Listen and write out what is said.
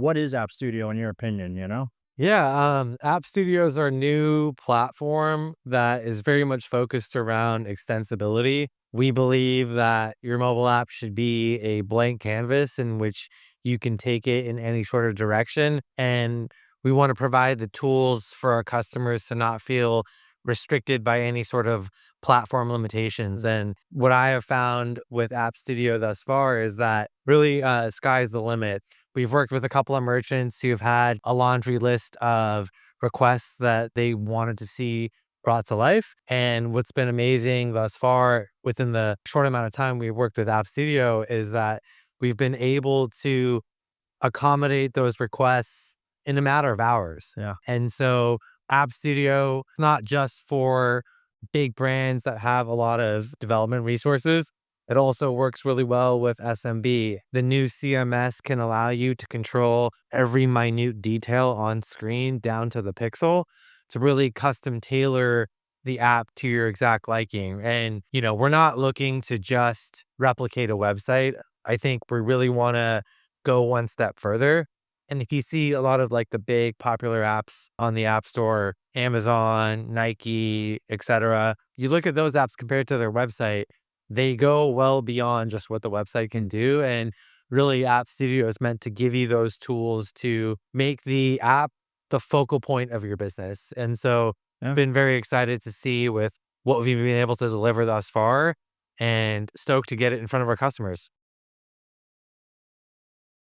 what is App Studio in your opinion, you know? Yeah, App Studio is our new platform that is very much focused around extensibility. We believe that your mobile app should be a blank canvas in which you can take it in any sort of direction. And we want to provide the tools for our customers to not feel restricted by any sort of platform limitations. And what I have found with App Studio thus far is that really sky's the limit. We've worked with a couple of merchants who've had a laundry list of requests that they wanted to see brought to life. And what's been amazing thus far within the short amount of time we've worked with App Studio is that we've been able to accommodate those requests in a matter of hours. Yeah. And so App Studio is not just for big brands that have a lot of development resources. It also works really well with SMB. The new CMS can allow you to control every minute detail on screen down to the pixel to really custom tailor the app to your exact liking. And, we're not looking to just replicate a website. I think we really want to go one step further. And if you see a lot of like the big popular apps on the App Store, Amazon, Nike, etc., you look at those apps compared to their website, they go well beyond just what the website can do. And really, App Studio is meant to give you those tools to make the app the focal point of your business. And so, Yeah. been very excited to see with what we've been able to deliver thus far and stoked to get it in front of our customers.